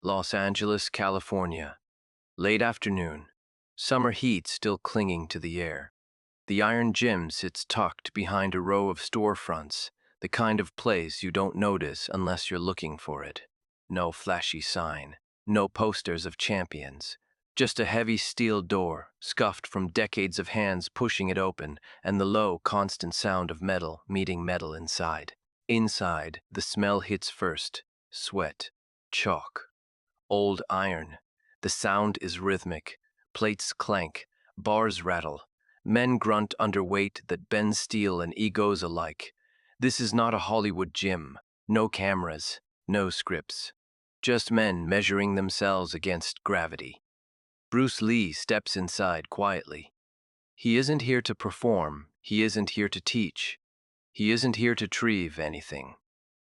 Los Angeles, California. Late afternoon. Summer heat still clinging to the air. The Iron Gym sits tucked behind a row of storefronts, the kind of place you don't notice unless you're looking for it. No flashy sign, no posters of champions. Just a heavy steel door, scuffed from decades of hands pushing it open, and the low, constant sound of metal meeting metal inside. Inside, the smell hits first. Sweat. Chalk. Old iron. The sound is rhythmic. Plates clank. Bars rattle. Men grunt under weight that bends steel and egos alike. This is not a Hollywood gym. No cameras. No scripts. Just men measuring themselves against gravity. Bruce Lee steps inside quietly. He isn't here to perform. He isn't here to teach. He isn't here to retrieve anything.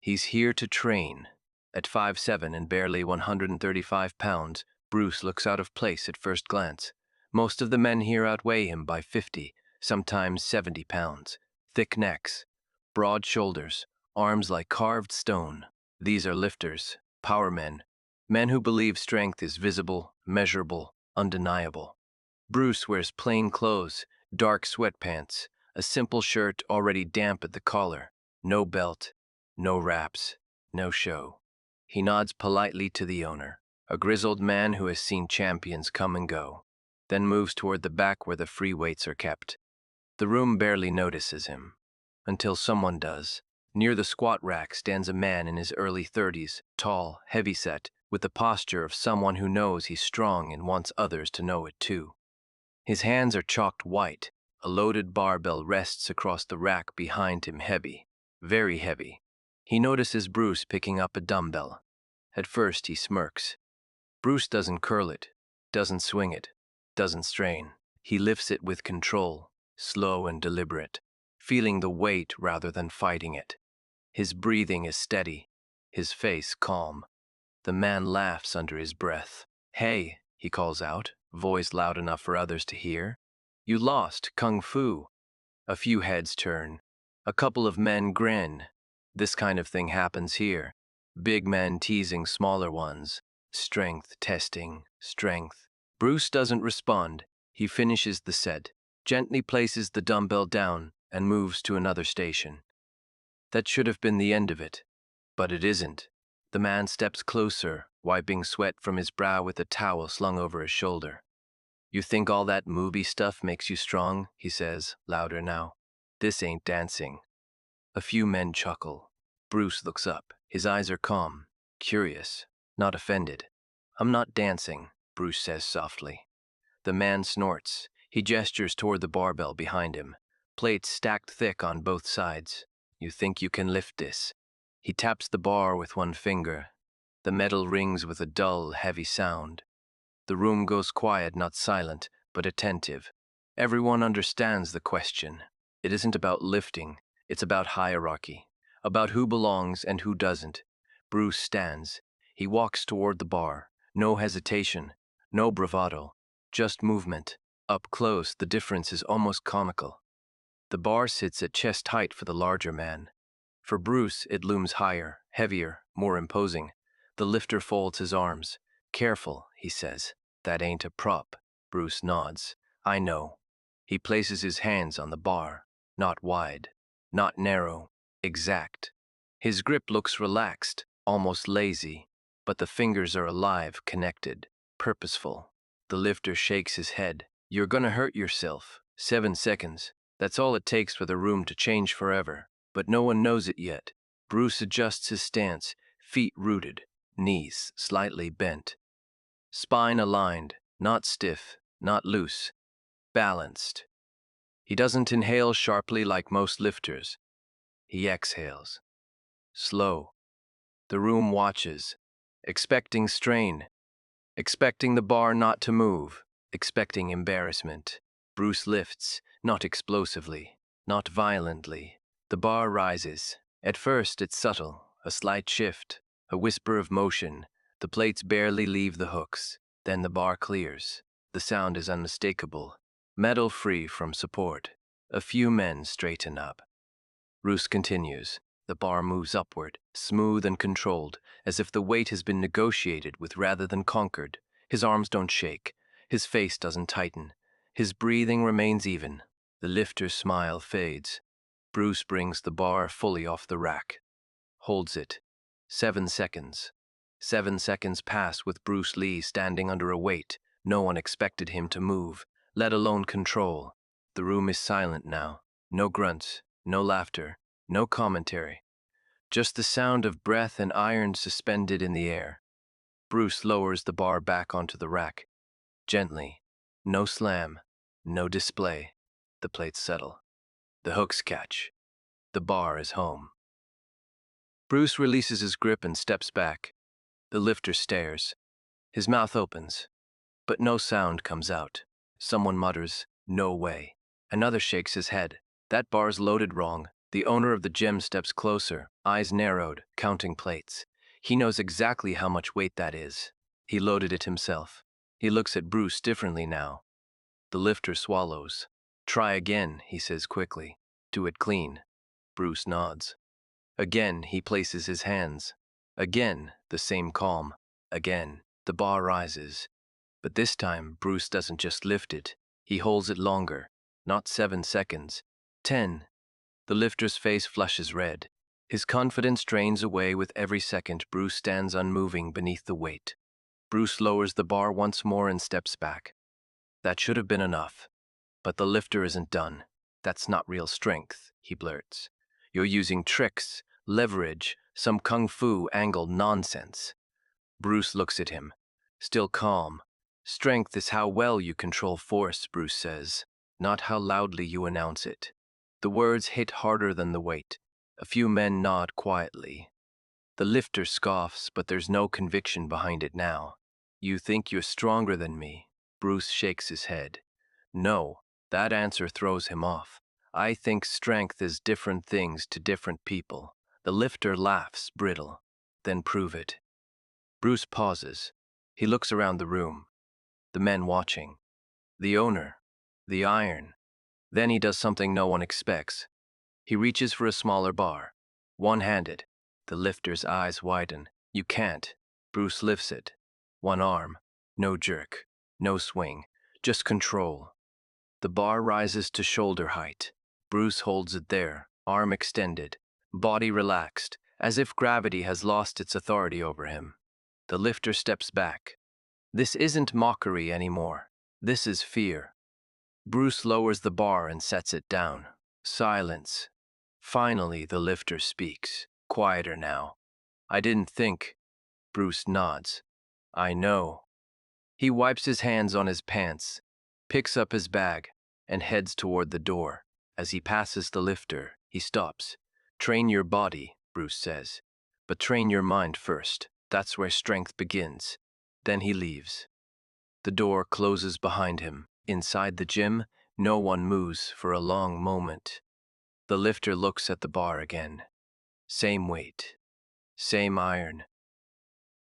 He's here to train. At 5'7" and barely 135 pounds, Bruce looks out of place at first glance. Most of the men here outweigh him by 50, sometimes 70 pounds. Thick necks, broad shoulders, arms like carved stone. These are lifters, power men, men who believe strength is visible, measurable, undeniable. Bruce wears plain clothes, dark sweatpants, a simple shirt already damp at the collar, no belt, no wraps, no show. He nods politely to the owner, a grizzled man who has seen champions come and go, then moves toward the back where the free weights are kept. The room barely notices him, until someone does. Near the squat rack stands a man in his early 30s, tall, heavyset, with the posture of someone who knows he's strong and wants others to know it too. His hands are chalked white. A loaded barbell rests across the rack behind him, heavy, very heavy. He notices Bruce picking up a dumbbell. At first he smirks. Bruce doesn't curl it, doesn't swing it, doesn't strain. He lifts it with control, slow and deliberate, feeling the weight rather than fighting it. His breathing is steady, his face calm. The man laughs under his breath. "Hey," he calls out, voice loud enough for others to hear. "You lost Kung Fu." A few heads turn. A couple of men grin. This kind of thing happens here. Big men teasing smaller ones. Strength testing, strength. Bruce doesn't respond. He finishes the set, gently places the dumbbell down, and moves to another station. That should have been the end of it. But it isn't. The man steps closer, wiping sweat from his brow with a towel slung over his shoulder. "You think all that movie stuff makes you strong?" he says, louder now. "This ain't dancing." A few men chuckle. Bruce looks up. His eyes are calm, curious, not offended. "I'm not dancing," Bruce says softly. The man snorts. He gestures toward the barbell behind him. Plates stacked thick on both sides. "You think you can lift this?" He taps the bar with one finger. The metal rings with a dull, heavy sound. The room goes quiet, not silent, but attentive. Everyone understands the question. It isn't about lifting, it's about hierarchy, about who belongs and who doesn't. Bruce stands. He walks toward the bar. No hesitation, no bravado, just movement. Up close, the difference is almost comical. The bar sits at chest height for the larger man. For Bruce, it looms higher, heavier, more imposing. The lifter folds his arms. "Careful," he says. "That ain't a prop." Bruce nods. "I know." He places his hands on the bar. Not wide, not narrow, exact. His grip looks relaxed, almost lazy, but the fingers are alive, connected, purposeful. The lifter shakes his head. "You're gonna hurt yourself. 7 seconds. That's all it takes for the room to change forever. But no one knows it yet." Bruce adjusts his stance, feet rooted, knees slightly bent. Spine aligned, not stiff, not loose, balanced. He doesn't inhale sharply like most lifters. He exhales. Slow. The room watches, expecting strain, expecting the bar not to move, expecting embarrassment. Bruce lifts, not explosively, not violently. The bar rises. At first it's subtle, a slight shift, a whisper of motion. The plates barely leave the hooks. Then the bar clears. The sound is unmistakable, metal free from support. A few men straighten up. Bruce continues. The bar moves upward, smooth and controlled, as if the weight has been negotiated with rather than conquered. His arms don't shake. His face doesn't tighten. His breathing remains even. The lifter's smile fades. Bruce brings the bar fully off the rack. Holds it. 7 seconds. 7 seconds pass with Bruce Lee standing under a weight. No one expected him to move, let alone control. The room is silent now. No grunts, no laughter, no commentary. Just the sound of breath and iron suspended in the air. Bruce lowers the bar back onto the rack. Gently. No slam. No display. The plates settle. The hooks catch. The bar is home. Bruce releases his grip and steps back. The lifter stares. His mouth opens, but no sound comes out. Someone mutters, "No way." Another shakes his head. That bar's loaded wrong. The owner of the gym steps closer, eyes narrowed, counting plates. He knows exactly how much weight that is. He loaded it himself. He looks at Bruce differently now. The lifter swallows. "Try again," he says quickly. "Do it clean." Bruce nods. Again, he places his hands. Again, the same calm. Again, the bar rises. But this time, Bruce doesn't just lift it. He holds it longer. Not 7 seconds. 10. The lifter's face flushes red. His confidence drains away with every second Bruce stands unmoving beneath the weight. Bruce lowers the bar once more and steps back. That should have been enough. But the lifter isn't done. "That's not real strength," he blurts. "You're using tricks, leverage, some kung fu angle nonsense." Bruce looks at him, still calm. "Strength is how well you control force," Bruce says, "not how loudly you announce it." The words hit harder than the weight. A few men nod quietly. The lifter scoffs, but there's no conviction behind it now. "You think you're stronger than me?" Bruce shakes his head. "No." That answer throws him off. "I think strength is different things to different people." The lifter laughs, brittle. "Then prove it." Bruce pauses. He looks around the room. The men watching. The owner. The iron. Then he does something no one expects. He reaches for a smaller bar. One-handed. The lifter's eyes widen. "You can't." Bruce lifts it. One arm. No jerk. No swing. Just control. The bar rises to shoulder height. Bruce holds it there, arm extended, body relaxed, as if gravity has lost its authority over him. The lifter steps back. This isn't mockery anymore. This is fear. Bruce lowers the bar and sets it down. Silence. Finally, the lifter speaks, quieter now. "I didn't think." Bruce nods. "I know." He wipes his hands on his pants, picks up his bag, and heads toward the door. As he passes the lifter, he stops. "Train your body," Bruce says, "but train your mind first. That's where strength begins." Then he leaves. The door closes behind him. Inside the gym, no one moves for a long moment. The lifter looks at the bar again. Same weight, same iron.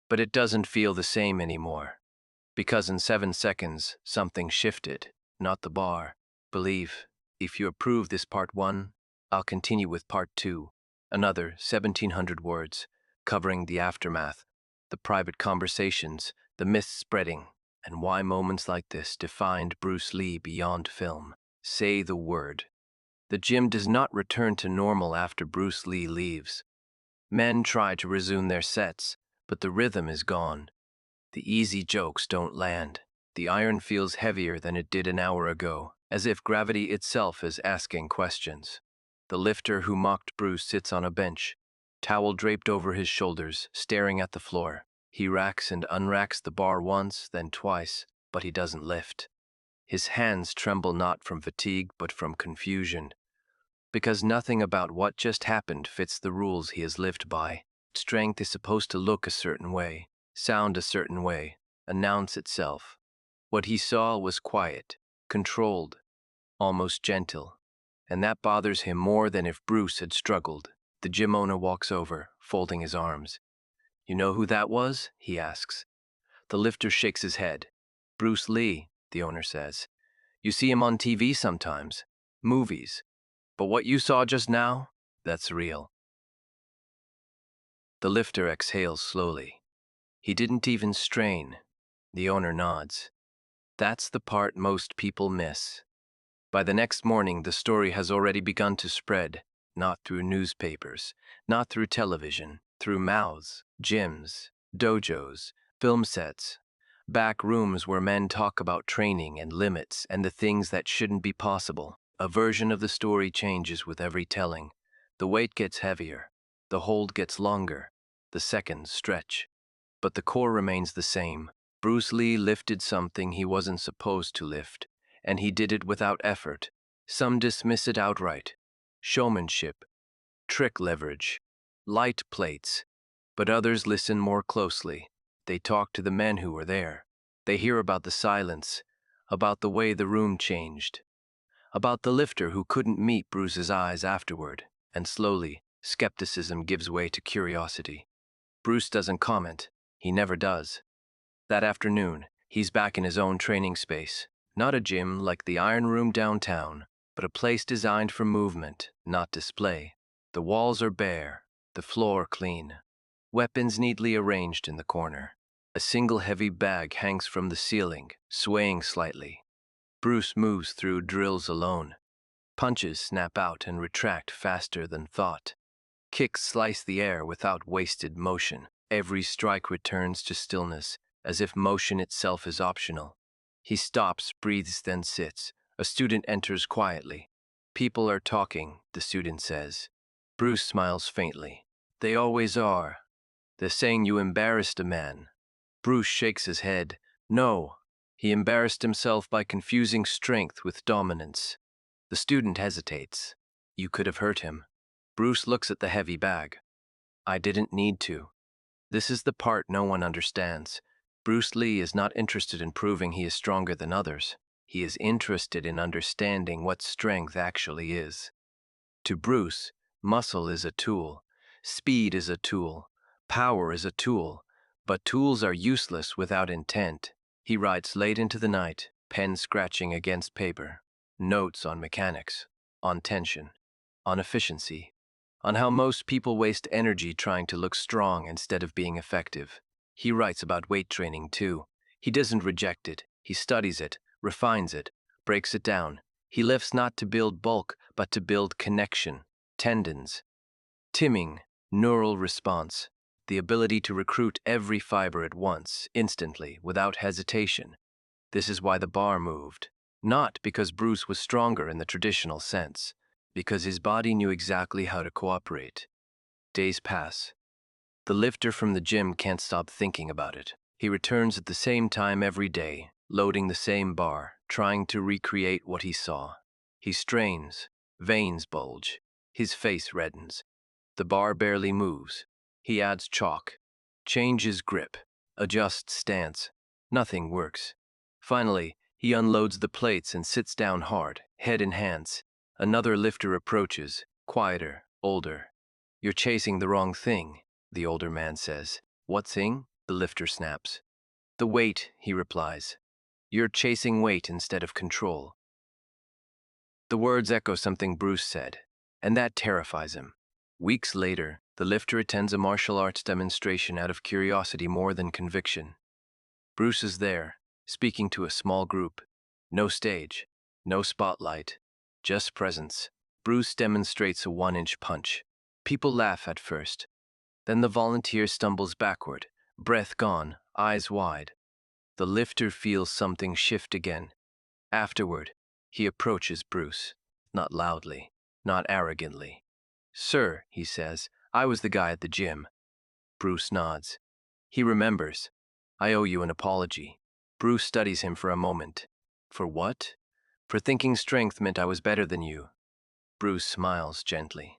But it doesn't feel the same anymore. Because in 7 seconds, something shifted, not the bar. Believe, if you approve this part 1, I'll continue with part 2, another 1,700 words, covering the aftermath, the private conversations, the myths spreading, and why moments like this defined Bruce Lee beyond film. Say the word. The gym does not return to normal after Bruce Lee leaves. Men try to resume their sets, but the rhythm is gone. The easy jokes don't land. The iron feels heavier than it did an hour ago, as if gravity itself is asking questions. The lifter who mocked Bruce sits on a bench, towel draped over his shoulders, staring at the floor. He racks and unracks the bar once, then twice, but he doesn't lift. His hands tremble not from fatigue, but from confusion. Because nothing about what just happened fits the rules he has lived by. Strength is supposed to look a certain way, sound a certain way, announce itself. What he saw was quiet, controlled, almost gentle, and that bothers him more than if Bruce had struggled. The gym owner walks over, folding his arms. "You know who that was?" he asks. The lifter shakes his head. "Bruce Lee," the owner says. "You see him on TV sometimes, movies. But what you saw just now, that's real." The lifter exhales slowly. He didn't even strain. The owner nods. That's the part most people miss. By the next morning, the story has already begun to spread, not through newspapers, not through television, through mouths, gyms, dojos, film sets, back rooms where men talk about training and limits and the things that shouldn't be possible. A version of the story changes with every telling. The weight gets heavier, the hold gets longer, the seconds stretch. But the core remains the same. Bruce Lee lifted something he wasn't supposed to lift, and he did it without effort. Some dismiss it outright. Showmanship, trick leverage, light plates. But others listen more closely. They talk to the men who were there. They hear about the silence, about the way the room changed, about the lifter who couldn't meet Bruce's eyes afterward, and slowly, skepticism gives way to curiosity. Bruce doesn't comment. He never does. That afternoon, he's back in his own training space. Not a gym like the Iron Room downtown, but a place designed for movement, not display. The walls are bare, the floor clean. Weapons neatly arranged in the corner. A single heavy bag hangs from the ceiling, swaying slightly. Bruce moves through drills alone. Punches snap out and retract faster than thought. Kicks slice the air without wasted motion. Every strike returns to stillness, as if motion itself is optional. He stops, breathes, then sits. A student enters quietly. People are talking, the student says. Bruce smiles faintly. They always are. They're saying you embarrassed a man. Bruce shakes his head. No, he embarrassed himself by confusing strength with dominance. The student hesitates. You could have hurt him. Bruce looks at the heavy bag. I didn't need to. This is the part no one understands. Bruce Lee is not interested in proving he is stronger than others. He is interested in understanding what strength actually is. To Bruce, muscle is a tool, speed is a tool, power is a tool, but tools are useless without intent. He writes late into the night, pen scratching against paper, notes on mechanics, on tension, on efficiency, on how most people waste energy trying to look strong instead of being effective. He writes about weight training too. He doesn't reject it. He studies it, refines it, breaks it down. He lifts not to build bulk, but to build connection, tendons, timming, neural response, the ability to recruit every fiber at once, instantly, without hesitation. This is why the bar moved. Not because Bruce was stronger in the traditional sense, because his body knew exactly how to cooperate. Days pass. The lifter from the gym can't stop thinking about it. He returns at the same time every day, loading the same bar, trying to recreate what he saw. He strains, veins bulge, his face reddens. The bar barely moves. He adds chalk, changes grip, adjusts stance. Nothing works. Finally, he unloads the plates and sits down hard, head in hands. Another lifter approaches, quieter, older. You're chasing the wrong thing, the older man says. What thing? The lifter snaps. The weight, he replies. You're chasing weight instead of control. The words echo something Bruce said, and that terrifies him. Weeks later, the lifter attends a martial arts demonstration out of curiosity more than conviction. Bruce is there, speaking to a small group. No stage, no spotlight, just presence. Bruce demonstrates a 1-inch punch. People laugh at first. Then the volunteer stumbles backward, breath gone, eyes wide. The lifter feels something shift again. Afterward, he approaches Bruce, not loudly, not arrogantly. Sir, he says, I was the guy at the gym. Bruce nods. He remembers. I owe you an apology. Bruce studies him for a moment. For what? For thinking strength meant I was better than you. Bruce smiles gently.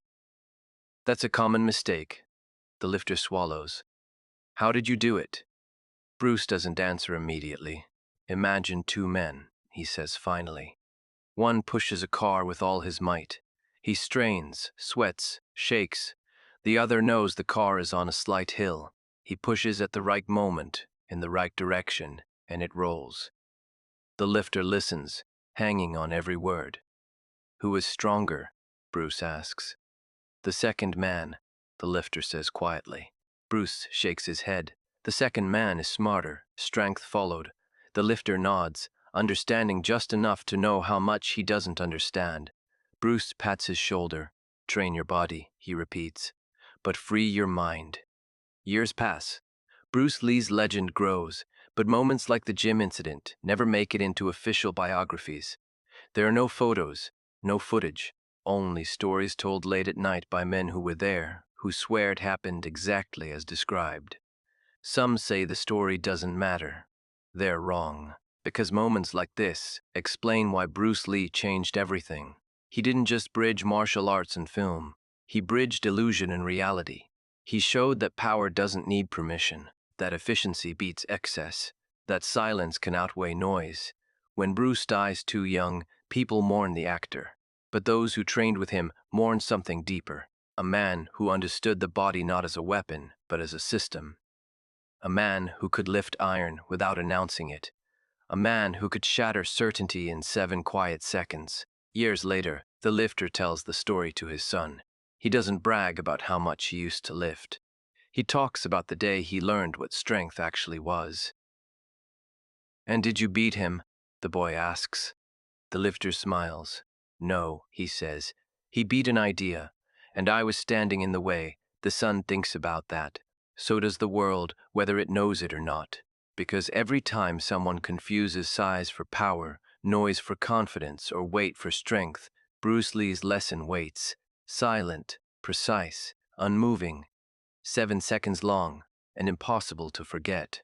That's a common mistake. The lifter swallows. How did you do it? Bruce doesn't answer immediately. Imagine 2 men, he says finally. One pushes a car with all his might. He strains, sweats, shakes. The other knows the car is on a slight hill. He pushes at the right moment, in the right direction, and it rolls. The lifter listens, hanging on every word. Who is stronger? Bruce asks. The second man, the lifter says quietly. Bruce shakes his head. The second man is smarter. Strength followed. The lifter nods, understanding just enough to know how much he doesn't understand. Bruce pats his shoulder. Train your body, he repeats, but free your mind. Years pass. Bruce Lee's legend grows, but moments like the gym incident never make it into official biographies. There are no photos, no footage, only stories told late at night by men who were there, who swear it happened exactly as described. Some say the story doesn't matter. They're wrong, because moments like this explain why Bruce Lee changed everything. He didn't just bridge martial arts and film, he bridged illusion and reality. He showed that power doesn't need permission, that efficiency beats excess, that silence can outweigh noise. When Bruce dies too young, people mourn the actor. But those who trained with him mourn something deeper, a man who understood the body not as a weapon, but as a system. A man who could lift iron without announcing it. A man who could shatter certainty in 7 quiet seconds. Years later, the lifter tells the story to his son. He doesn't brag about how much he used to lift. He talks about the day he learned what strength actually was. "And did you beat him?" the boy asks. The lifter smiles. "No," he says. "He beat an idea, and I was standing in the way." The son thinks about that. So does the world, whether it knows it or not. Because every time someone confuses size for power, noise for confidence, or weight for strength, Bruce Lee's lesson waits. Silent, precise, unmoving, 7 seconds long, and impossible to forget.